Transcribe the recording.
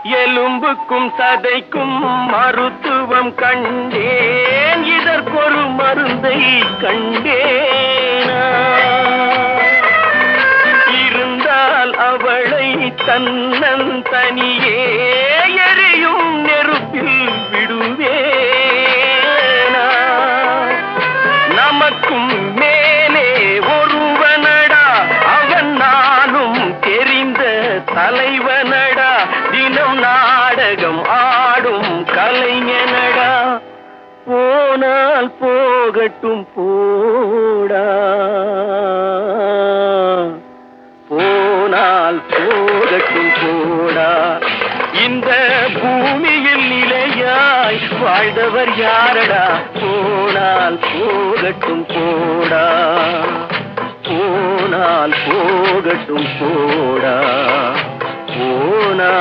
எலும்புக்கும் சதைக்கும் மருத்துவம் கண்டேன், இதற்கொரு மருந்தை கண்டேனா? இருந்தால் அவளை தன்னந்தனியே எரியும் நெருப்பில் விடுவேனா? நமக்கும் மேலே ஒருவனடா, அவன் நானும் தெரிந்த தலைவனடா, தினம் நாடகம் ஆடும் கலைஞனடா. போனால் போகட்டும் போடா, போனால் போகட்டும் போடா. இந்த பூமியில் நிலையாய் வாழ்ந்தவர் யாரடா? போனால் போகட்டும் போடா, போனால் போகட்டும் போடா, போனா